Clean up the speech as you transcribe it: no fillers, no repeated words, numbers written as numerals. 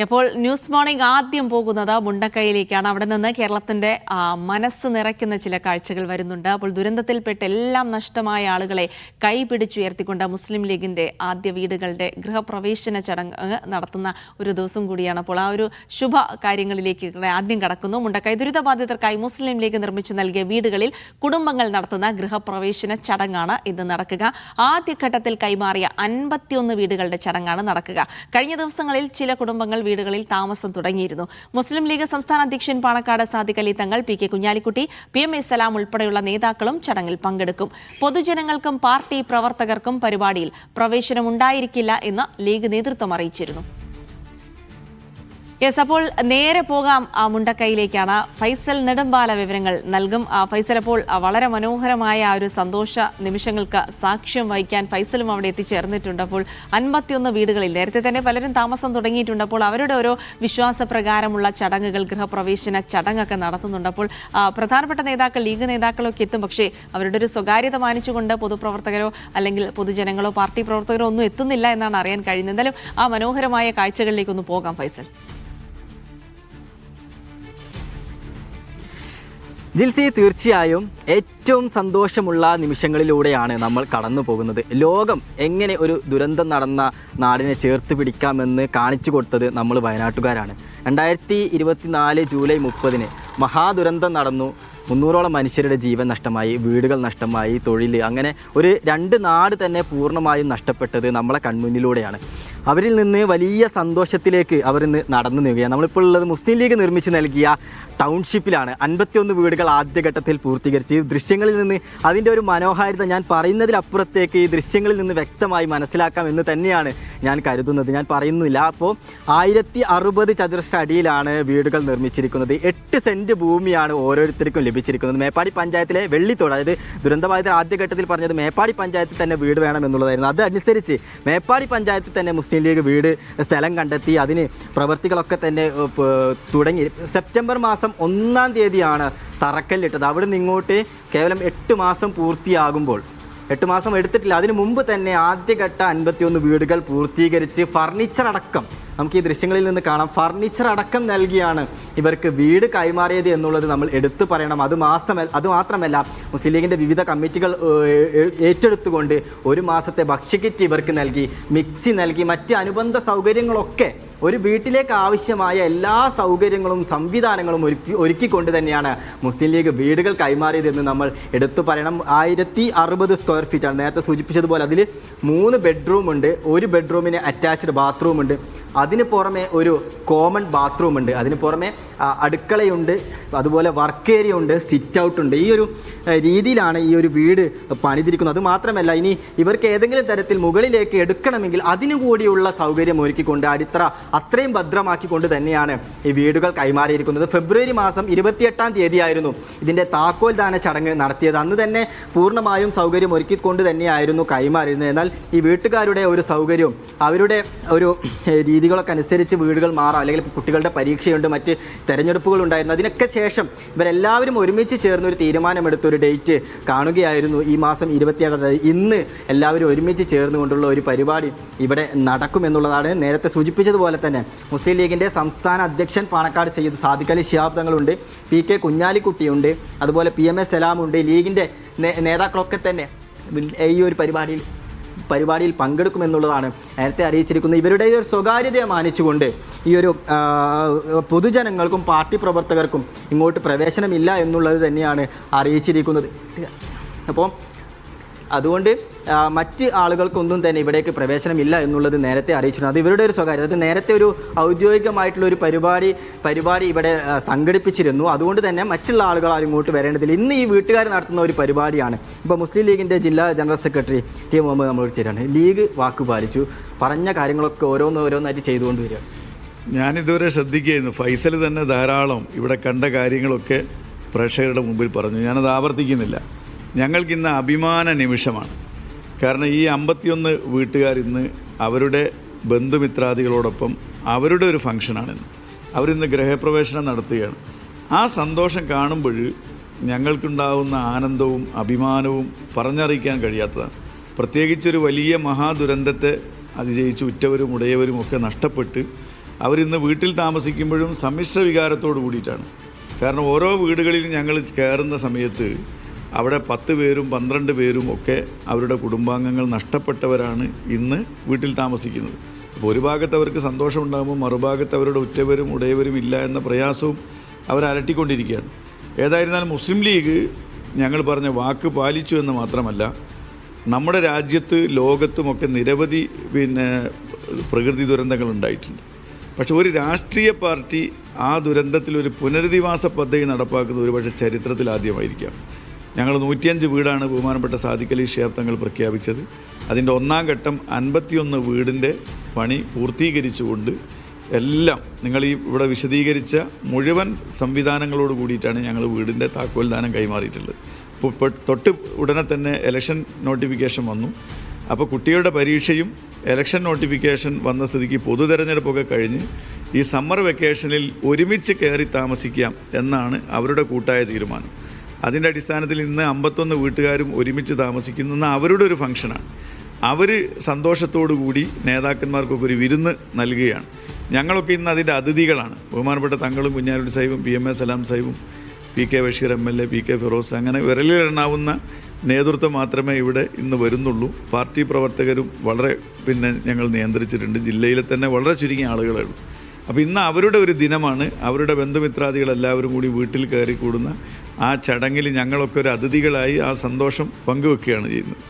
ഇപ്പോൾ news morning ആദ്യം പോകുന്നത് മുണ്ടക്കൈയിലേക്കാണ്. അവിടെ നിന്ന് കേരളത്തിന്റെ മനസ്സ് നിറയ്ക്കുന്ന ചില കാഴ്ചകൾ വരുന്നുണ്ട്. അപ്പോൾ ദുരന്തത്തിൽപ്പെട്ട് എല്ലാം നഷ്ടമായ ആളുകളെ കൈപിടിച്ചുയർത്തിക്കൊണ്ട് മുസ്ലിം ലീഗിന്റെ ആദ്യ വീടുകളുടെ ഗൃഹപ്രവേശന ചടങ്ങ് നടത്തുന്ന ഒരു ദിവസം കൂടിയാണ്. അപ്പോൾ ആ ഒരു ശുഭ കാര്യങ്ങളിലേക്ക് ആദ്യം കടക്കുന്നു. മുണ്ടക്കൈ ദുരിതബാധിതർക്കായി മുസ്ലിം ലീഗ് നിർമ്മിച്ചു നൽകിയ വീടുകളിൽ കുടുംബങ്ങൾ നടത്തുന്ന ഗൃഹപ്രവേശന ചടങ്ങാണ് ഇന്ന് നടക്കുക. ആദ്യഘട്ടത്തിൽ കൈമാറിയ 51 വീടുകളുടെ ചടങ്ങാണ് നടക്കുക. കഴിഞ്ഞ ദിവസങ്ങളിൽ ചില കുടുംബങ്ങൾ വീടുകളിൽ താമസം തുടങ്ങിയിരുന്നു. മുസ്ലിം ലീഗ് സംസ്ഥാന അധ്യക്ഷൻ പാണക്കാട് സാദിഖ് അലി തങ്ങൾ, പി കെ കുഞ്ഞാലിക്കുട്ടി, PMA സലാം ഉൾപ്പെടെയുള്ള നേതാക്കളും ചടങ്ങിൽ പങ്കെടുക്കും. പൊതുജനങ്ങൾക്കും പാർട്ടി പ്രവർത്തകർക്കും പരിപാടിയിൽ പ്രവേശനമുണ്ടായിരിക്കില്ല എന്ന് ലീഗ് നേതൃത്വം അറിയിച്ചിരുന്നു. അപ്പോൾ നേരെ പോകാം മുണ്ടക്കൈയിലേക്കാണ്. ഫൈസൽ നെടുമ്പാല വിവരങ്ങൾ നൽകും. ഫൈസൽ, അപ്പോൾ വളരെ മനോഹരമായ ഒരു സന്തോഷ നിമിഷങ്ങൾക്ക് സാക്ഷ്യം വഹിക്കാൻ ഫൈസലും അവിടെ എത്തിച്ചേർന്നിട്ടുണ്ട്. അപ്പോൾ 51 വീടുകളിൽ നേരത്തെ തന്നെ പലരും താമസം തുടങ്ങിയിട്ടുണ്ട്. അപ്പോൾ അവരുടെ ഓരോ വിശ്വാസപ്രകാരമുള്ള ചടങ്ങുകൾ, ഗൃഹപ്രവേശന ചടങ്ങൊക്കെ നടത്തുന്നുണ്ട്. അപ്പോൾ പ്രധാനപ്പെട്ട നേതാക്കൾ, ലീഗ് നേതാക്കളൊക്കെ എത്തും. പക്ഷേ അവരുടെ ഒരു സ്വകാര്യത മാനിച്ചുകൊണ്ട് പൊതുപ്രവർത്തകരോ അല്ലെങ്കിൽ പൊതുജനങ്ങളോ പാർട്ടി പ്രവർത്തകരോ ഒന്നും എത്തുന്നില്ല എന്നാണ് അറിയാൻ കഴിയുന്നത്. എന്തായാലും ആ മനോഹരമായ കാഴ്ചകളിലേക്കൊന്ന് പോകാം ഫൈസൽ. ജിൽസി, തീർച്ചയായും ഏറ്റവും സന്തോഷമുള്ള നിമിഷങ്ങളിലൂടെയാണ് നമ്മൾ കടന്നു പോകുന്നത്. ലോകം എങ്ങനെ ഒരു ദുരന്തം നടന്ന നാടിനെ ചേർത്ത് പിടിക്കാമെന്ന് കാണിച്ചു കൊടുത്തത് നമ്മൾ വയനാട്ടുകാരാണ്. 2024 ജൂലൈ 30 മഹാദുരന്തം നടന്നു. 300ഓളം മനുഷ്യരുടെ ജീവൻ നഷ്ടമായി, വീടുകൾ നഷ്ടമായി, തൊഴിൽ, അങ്ങനെ ഒരു 2 നാട് തന്നെ പൂർണ്ണമായും നഷ്ടപ്പെട്ടത് നമ്മളെ കൺമുന്നിലൂടെയാണ്. അവരിൽ നിന്ന് വലിയ സന്തോഷത്തിലേക്ക് അവർ ഇന്ന് നടന്നു നീങ്ങുകയാണ്. നമ്മളിപ്പോൾ ഉള്ളത് മുസ്ലിം ലീഗ് നിർമ്മിച്ച് നൽകിയ ടൗൺഷിപ്പിലാണ്. 51 വീടുകൾ ആദ്യഘട്ടത്തിൽ പൂർത്തീകരിച്ച്. ദൃശ്യങ്ങളിൽ നിന്ന് അതിൻ്റെ ഒരു മനോഹാരിത ഞാൻ പറയുന്നതിലപ്പുറത്തേക്ക് ഈ ദൃശ്യങ്ങളിൽ നിന്ന് വ്യക്തമായി മനസ്സിലാക്കാം എന്ന് തന്നെയാണ് ഞാൻ കരുതുന്നത്. ഞാൻ പറയുന്നില്ല. അപ്പോൾ 1060 ചതുരശ്ര അടിയിലാണ് വീടുകൾ നിർമ്മിച്ചിരിക്കുന്നത്. 8 സെൻറ്റ് ഭൂമിയാണ് ഓരോരുത്തർക്കും ലഭിച്ചിരിക്കുന്നത്. മേപ്പാടി പഞ്ചായത്തിലെ വെള്ളിത്തോട്, അതായത് ദുരന്തബാധിതർ ആദ്യഘട്ടത്തിൽ പറഞ്ഞത് മേപ്പാടി പഞ്ചായത്തിൽ തന്നെ വീട് വേണമെന്നുള്ളതായിരുന്നു. അതനുസരിച്ച് മേപ്പാടി പഞ്ചായത്തിൽ തന്നെ മുസ്ലിം ലീഗ് വീട് സ്ഥലം കണ്ടെത്തി അതിന് പ്രവൃത്തികളൊക്കെ തന്നെ തുടങ്ങി. സെപ്റ്റംബർ മാസം 1-ാം തീയതിയാണ് തറക്കല്ലിട്ടത്. അവിടെ നിന്ന് ഇങ്ങോട്ട് കേവലം 8 മാസം പൂർത്തിയാകുമ്പോൾ, 8 മാസം എടുത്തിട്ടില്ല, അതിനു മുമ്പ് തന്നെ ആദ്യഘട്ട 51 വീടുകൾ പൂർത്തീകരിച്ച് ഫർണിച്ചർ അടക്കം നമുക്ക് ഈ ദൃശ്യങ്ങളിൽ നിന്ന് കാണാം. ഫർണിച്ചർ അടക്കം നൽകിയാണ് ഇവർക്ക് വീട് കൈമാറിയത് എന്നുള്ളത് നമ്മൾ എടുത്തു പറയണം. അതുമാത്രമല്ല മുസ്ലിം ലീഗിൻ്റെ വിവിധ കമ്മിറ്റികൾ ഏറ്റെടുത്തുകൊണ്ട് 1 മാസത്തെ ഭക്ഷ്യക്കിറ്റ് ഇവർക്ക് നൽകി, മിക്സി നൽകി, മറ്റ് അനുബന്ധ സൗകര്യങ്ങളൊക്കെ, ഒരു വീട്ടിലേക്ക് ആവശ്യമായ എല്ലാ സൗകര്യങ്ങളും സംവിധാനങ്ങളും ഒരുക്കിക്കൊണ്ട് തന്നെയാണ് മുസ്ലിം ലീഗ് വീടുകൾ കൈമാറിയതെന്ന് നമ്മൾ എടുത്തു പറയണം. 1060 സ്ക്വയർ ഫീറ്റാണ് നേരത്തെ സൂചിപ്പിച്ചതുപോലെ. അതിൽ 3 ബെഡ്റൂം ഉണ്ട്, 1 ബെഡ്റൂമിന് അറ്റാച്ച്ഡ് ബാത്റൂം ഉണ്ട്, അതിന് പുറമെ ഒരു കോമൺ ബാത്റൂം ഉണ്ട്, അതിന് പുറമെ അടുക്കളയുണ്ട്, അതുപോലെ വർക്ക് ഏരിയ ഉണ്ട്, സിറ്റ് ഔട്ട് ഉണ്ട്. ഈ ഒരു രീതിയിലാണ് ഈ ഒരു വീട് പണിതിരിക്കുന്നത്. അതുമാത്രമല്ല, ഇനി ഇവർക്ക് ഏതെങ്കിലും തരത്തിൽ മുകളിലേക്ക് എടുക്കണമെങ്കിൽ അതിനു കൂടിയുള്ള സൗകര്യം ഒരുക്കിക്കൊണ്ട് അടിത്തറ അത്രയും ഭദ്രമാക്കിക്കൊണ്ട് തന്നെയാണ് ഈ വീടുകൾ കൈമാറിയിരിക്കുന്നത്. ഫെബ്രുവരി മാസം 28-ാം തീയതിയായിരുന്നു ഇതിൻ്റെ താക്കോൽ ദാന ചടങ്ങ് നടത്തിയത്. അന്ന് തന്നെ പൂർണ്ണമായും സൗകര്യം ഒരുക്കിക്കൊണ്ട് തന്നെയായിരുന്നു കൈമാറിയിരുന്നത്. എന്നാൽ ഈ വീട്ടുകാരുടെ ഒരു സൗകര്യവും അവരുടെ ഒരു രീതികളൊക്കെ അനുസരിച്ച് വീടുകൾ മാറാം, അല്ലെങ്കിൽ കുട്ടികളുടെ പരീക്ഷയുണ്ട്, മറ്റ് തെരഞ്ഞെടുപ്പുകളുണ്ടായിരുന്നു. അതിനൊക്കെ ശേഷം ഇവരെല്ലാവരും ഒരുമിച്ച് ചേർന്ന് ഒരു തീരുമാനമെടുത്ത് ഒരു ഡേറ്റ് കാണുകയായിരുന്നു. ഈ മാസം 27 ഇന്ന് എല്ലാവരും ഒരുമിച്ച് ചേർന്നുകൊണ്ടുള്ള ഒരു പരിപാടി ഇവിടെ നടക്കുമെന്നുള്ളതാണ്. നേരത്തെ സൂചിപ്പിച്ചതുപോലെ തന്നെ മുസ്ലിം ലീഗിൻ്റെ സംസ്ഥാന അധ്യക്ഷൻ പാണക്കാട് സാദിഖ് അലി ശിഹാബ് തങ്ങളുണ്ട്, PK കുഞ്ഞാലിക്കുട്ടിയുണ്ട്, അതുപോലെ PMA സലാമുണ്ട്. ലീഗിൻ്റെ നേതാക്കളൊക്കെ തന്നെ ഈ ഒരു പരിപാടിയിൽ പങ്കെടുക്കുമെന്നുള്ളതാണ് നേരത്തെ അറിയിച്ചിരിക്കുന്നത്. ഇവരുടെ ഒരു സ്വകാര്യതയെ മാനിച്ചുകൊണ്ട് ഈ ഒരു പൊതുജനങ്ങൾക്കും പാർട്ടി പ്രവർത്തകർക്കും ഇങ്ങോട്ട് പ്രവേശനമില്ല എന്നുള്ളത് തന്നെയാണ് അറിയിച്ചിരിക്കുന്നത്. അപ്പോൾ അതുകൊണ്ട് മറ്റ് ആളുകൾക്കൊന്നും തന്നെ ഇവിടേക്ക് പ്രവേശനമില്ല എന്നുള്ളത് നേരത്തെ അറിയിച്ചിരുന്നു. അത് ഇവരുടെ ഒരു സ്വകാര്യത. അത് നേരത്തെ ഒരു ഔദ്യോഗികമായിട്ടുള്ള ഒരു പരിപാടി ഇവിടെ സംഘടിപ്പിച്ചിരുന്നു. അതുകൊണ്ട് തന്നെ മറ്റുള്ള ആളുകൾ ആരും ഇങ്ങോട്ട് വരേണ്ടതില്ല. ഇന്ന് ഈ വീട്ടുകാർ നടത്തുന്ന ഒരു പരിപാടിയാണ്. ഇപ്പോൾ മുസ്ലിം ലീഗിൻ്റെ ജില്ലാ ജനറൽ സെക്രട്ടറി ടി മുഹമ്മദ് നമ്മളോട് ചേരാണ്. ലീഗ് വാക്ക് പാലിച്ചു, പറഞ്ഞ കാര്യങ്ങളൊക്കെ ഓരോന്നായിട്ട് ചെയ്തുകൊണ്ട് വരിക. ഞാനിതുവരെ ശ്രദ്ധിക്കുകയായിരുന്നു. ഫൈസൽ തന്നെ ധാരാളം ഇവിടെ കണ്ട കാര്യങ്ങളൊക്കെ പ്രേക്ഷകരുടെ മുമ്പിൽ പറഞ്ഞു. ഞാനത് ആവർത്തിക്കുന്നില്ല. ഞങ്ങൾക്കിന്ന് അഭിമാന നിമിഷമാണ്. കാരണം ഈ 51 വീട്ടുകാർ ഇന്ന് അവരുടെ ബന്ധുമിത്രാദികളോടൊപ്പം അവരുടെ ഒരു ഫംഗ്ഷനാണിന്ന്. അവരിന്ന് ഗൃഹപ്രവേശനം നടത്തുകയാണ്. ആ സന്തോഷം കാണുമ്പോൾ ഞങ്ങൾക്കുണ്ടാകുന്ന ആനന്ദവും അഭിമാനവും പറഞ്ഞറിയിക്കാൻ കഴിയാത്തതാണ്. പ്രത്യേകിച്ചൊരു വലിയ മഹാദുരന്തത്തെ അതിജയിച്ച് ഉറ്റവരും ഉടയവരും ഒക്കെ നഷ്ടപ്പെട്ട് അവരിന്ന് വീട്ടിൽ താമസിക്കുമ്പോഴും സമ്മിശ്ര വികാരത്തോട് കൂടിയിട്ടാണ്. കാരണം ഓരോ വീടുകളിലും ഞങ്ങൾ കയറുന്ന സമയത്ത് അവിടെ 10 പേരും 12 പേരും ഒക്കെ അവരുടെ കുടുംബാംഗങ്ങൾ നഷ്ടപ്പെട്ടവരാണ് ഇന്ന് വീട്ടിൽ താമസിക്കുന്നത്. അപ്പോൾ ഒരു ഭാഗത്ത് അവർക്ക് സന്തോഷമുണ്ടാകുമ്പോൾ മറുഭാഗത്ത് അവരുടെ ഉറ്റവരും ഉടയവരും ഇല്ല എന്ന പ്രയാസവും അവരലട്ടിക്കൊണ്ടിരിക്കുകയാണ്. ഏതായിരുന്നാലും മുസ്ലിം ലീഗ് ഞങ്ങൾ പറഞ്ഞ വാക്ക് പാലിച്ചു എന്ന് മാത്രമല്ല, നമ്മുടെ രാജ്യത്ത് ലോകത്തുമൊക്കെ നിരവധി പ്രകൃതി ദുരന്തങ്ങൾ ഉണ്ടായിട്ടുണ്ട്. പക്ഷെ ഒരു രാഷ്ട്രീയ പാർട്ടി ആ ദുരന്തത്തിൽ ഒരു പുനരധിവാസ പദ്ധതി നടപ്പാക്കുന്നത് ഒരുപക്ഷെ ചരിത്രത്തിൽ ആദ്യമായിരിക്കാം. ഞങ്ങൾ 105 വീടാണ് ബഹുമാനപ്പെട്ട സാദിഖ് അലി ശിഹാബ് തങ്ങൾ പ്രഖ്യാപിച്ചത്. അതിൻ്റെ 1-ാം ഘട്ടം 51 വീടിൻ്റെ പണി പൂർത്തീകരിച്ചുകൊണ്ട് എല്ലാം നിങ്ങൾ ഇവിടെ വിശദീകരിച്ച മുഴുവൻ സംവിധാനങ്ങളോട് കൂടിയിട്ടാണ് ഞങ്ങൾ വീടിൻ്റെ താക്കോൽദാനം കൈമാറിയിട്ടുള്ളത്. ഇപ്പോൾ തൊട്ട് ഉടനെ തന്നെ ഇലക്ഷൻ നോട്ടിഫിക്കേഷൻ വന്നു. അപ്പോൾ കുട്ടികളുടെ പരീക്ഷയും ഇലക്ഷൻ നോട്ടിഫിക്കേഷൻ വന്ന സ്ഥിതിക്ക് പൊതു തെരഞ്ഞെടുപ്പൊക്കെ കഴിഞ്ഞ് ഈ സമ്മർ വെക്കേഷനിൽ ഒരുമിച്ച് കയറി താമസിക്കാം എന്നാണ് അവരുടെ കൂട്ടായ തീരുമാനം. അതിൻ്റെ അടിസ്ഥാനത്തിൽ ഇന്ന് 51 വീട്ടുകാരും ഒരുമിച്ച് താമസിക്കുന്ന അവരുടെ ഒരു ഫംഗ്ഷനാണ്. അവർ സന്തോഷത്തോടു കൂടി നേതാക്കന്മാർക്കൊക്കെ ഒരു വിരുന്ന് നൽകുകയാണ്. ഞങ്ങളൊക്കെ ഇന്ന് അതിൻ്റെ അതിഥികളാണ്. ബഹുമാനപ്പെട്ട തങ്ങളും കുഞ്ഞാലിക്കുട്ടി സാഹിബും PMA സലാം സാഹിബും PK Basheer MLA PK Firoz അങ്ങനെ വിരലിലെണ്ണാവുന്ന നേതൃത്വം മാത്രമേ ഇവിടെ ഇന്ന് വരുന്നുള്ളൂ. പാർട്ടി പ്രവർത്തകരും വളരെ ഞങ്ങൾ നിയന്ത്രിച്ചിട്ടുണ്ട്. ജില്ലയിലെ തന്നെ വളരെ ചുരുങ്ങിയ ആളുകളേ ഉള്ളൂ. അപ്പോൾ ഇന്ന് അവരുടെ ഒരു ദിനമാണ്. അവരുടെ ബന്ധുമിത്രാദികളെല്ലാവരും കൂടി വീട്ടിൽ കയറി കൂടുന്ന ആ ചടങ്ങിൽ ഞങ്ങളൊക്കെ ഒരു അതിഥികളായി ആ സന്തോഷം പങ്കുവെക്കുകയാണ് ചെയ്യുന്നത്.